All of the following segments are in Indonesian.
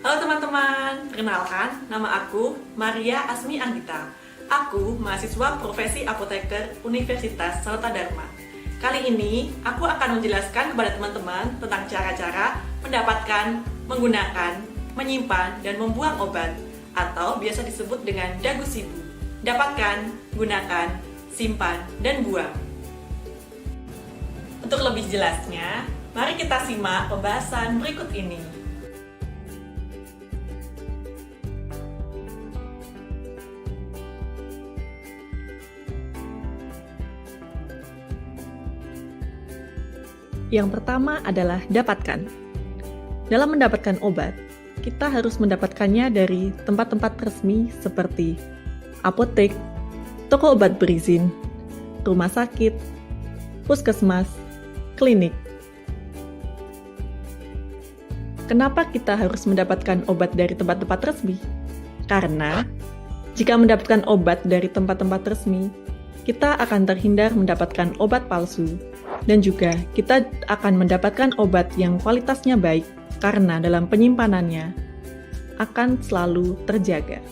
Halo teman-teman, perkenalkan, nama aku Maria Asmi Anggita. Aku mahasiswa profesi apoteker Universitas Sanata Dharma. Kali ini, aku akan menjelaskan kepada teman-teman tentang cara-cara mendapatkan, menggunakan, menyimpan, dan membuang obat, atau biasa disebut dengan dagu sibu. Dapatkan, gunakan, simpan, dan buang. Untuk lebih jelasnya, mari kita simak pembahasan berikut ini. Yang pertama adalah dapatkan. Dalam mendapatkan obat, kita harus mendapatkannya dari tempat-tempat resmi seperti apotek, toko obat berizin, rumah sakit, puskesmas, klinik. Kenapa kita harus mendapatkan obat dari tempat-tempat resmi? Karena jika mendapatkan obat dari tempat-tempat resmi, kita akan terhindar mendapatkan obat palsu. Dan juga kita akan mendapatkan obat yang kualitasnya baik karena dalam penyimpanannya akan selalu terjaga.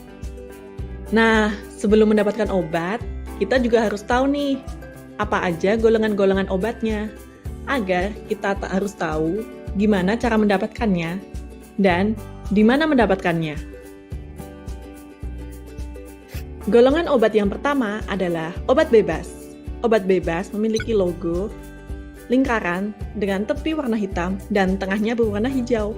Nah, sebelum mendapatkan obat, kita juga harus tahu nih, apa aja golongan-golongan obatnya, agar kita harus tahu gimana cara mendapatkannya dan di mana mendapatkannya. Golongan obat yang pertama adalah obat bebas. Obat bebas memiliki logo lingkaran dengan tepi warna hitam dan tengahnya berwarna hijau.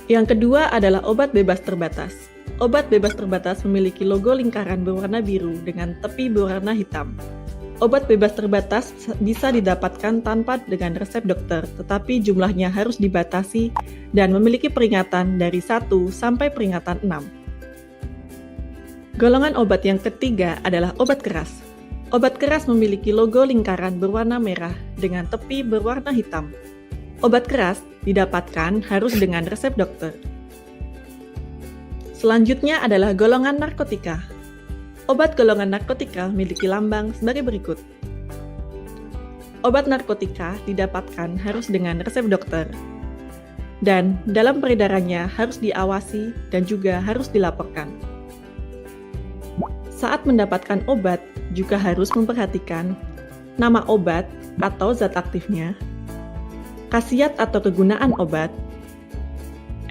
Yang kedua adalah obat bebas terbatas. Obat bebas terbatas memiliki logo lingkaran berwarna biru dengan tepi berwarna hitam. Obat bebas terbatas bisa didapatkan tanpa dengan resep dokter, tetapi jumlahnya harus dibatasi dan memiliki peringatan dari 1 sampai peringatan 6. Golongan obat yang ketiga adalah obat keras. Obat keras memiliki logo lingkaran berwarna merah dengan tepi berwarna hitam. Obat keras didapatkan harus dengan resep dokter. Selanjutnya adalah golongan narkotika. Obat golongan narkotika memiliki lambang sebagai berikut. Obat narkotika didapatkan harus dengan resep dokter. Dan dalam peredarannya harus diawasi dan juga harus dilaporkan. Saat mendapatkan obat, juga harus memperhatikan nama obat atau zat aktifnya, khasiat atau kegunaan obat,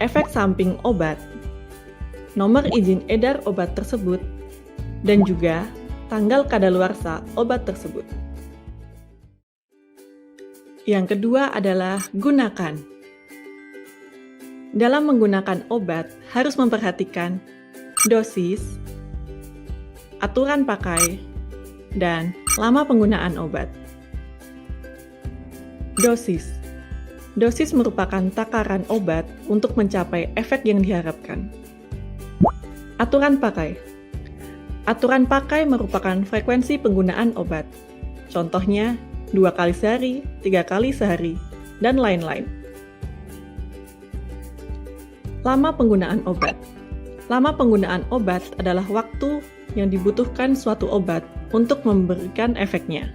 efek samping obat, nomor izin edar obat tersebut, dan juga tanggal kadaluarsa obat tersebut. Yang kedua adalah gunakan. Dalam menggunakan obat, harus memperhatikan dosis, aturan pakai, dan lama penggunaan obat. Dosis. Dosis merupakan takaran obat untuk mencapai efek yang diharapkan. Aturan pakai. Aturan pakai merupakan frekuensi penggunaan obat. Contohnya, 2 kali sehari, 3 kali sehari, dan lain-lain. Lama penggunaan obat. Lama penggunaan obat adalah waktu yang dibutuhkan suatu obat untuk memberikan efeknya.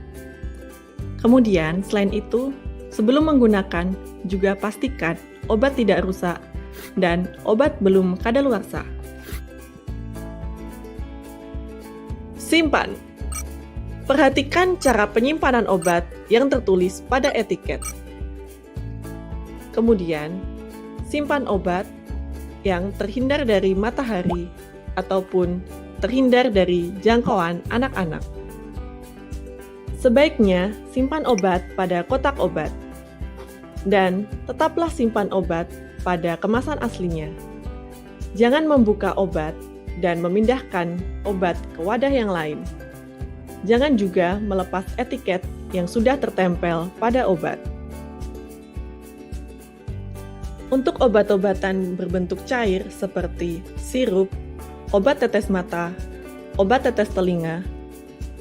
Kemudian, selain itu, sebelum menggunakan, juga pastikan obat tidak rusak dan obat belum kadaluarsa. Simpan. Perhatikan cara penyimpanan obat yang tertulis pada etiket. Kemudian, simpan obat yang terhindar dari matahari ataupun terhindar dari jangkauan anak-anak. Sebaiknya simpan obat pada kotak obat, dan tetaplah simpan obat pada kemasan aslinya. Jangan membuka obat dan memindahkan obat ke wadah yang lain. Jangan juga melepas etiket yang sudah tertempel pada obat. Untuk obat-obatan berbentuk cair seperti sirup, obat tetes mata, obat tetes telinga,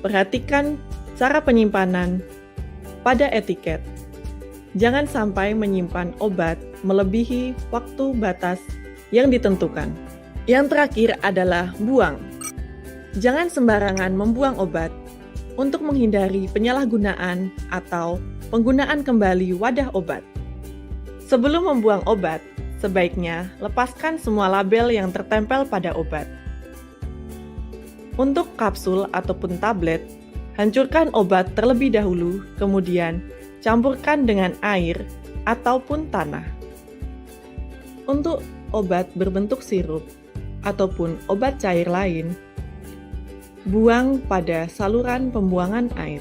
perhatikan cara penyimpanan pada etiket. Jangan sampai menyimpan obat melebihi waktu batas yang ditentukan. Yang terakhir adalah buang. Jangan sembarangan membuang obat untuk menghindari penyalahgunaan atau penggunaan kembali wadah obat. Sebelum membuang obat, sebaiknya lepaskan semua label yang tertempel pada obat. Untuk kapsul ataupun tablet, hancurkan obat terlebih dahulu, kemudian campurkan dengan air ataupun tanah. Untuk obat berbentuk sirup ataupun obat cair lain, buang pada saluran pembuangan air.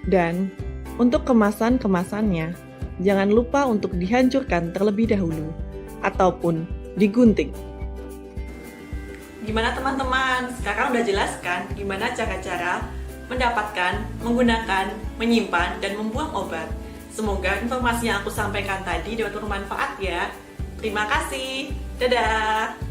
Dan untuk kemasan-kemasannya, jangan lupa untuk dihancurkan terlebih dahulu ataupun digunting. Gimana teman-teman? Sekarang udah jelaskan gimana cara-cara mendapatkan, menggunakan, menyimpan, dan membuang obat. Semoga informasi yang aku sampaikan tadi dapat bermanfaat ya. Terima kasih. Dadah.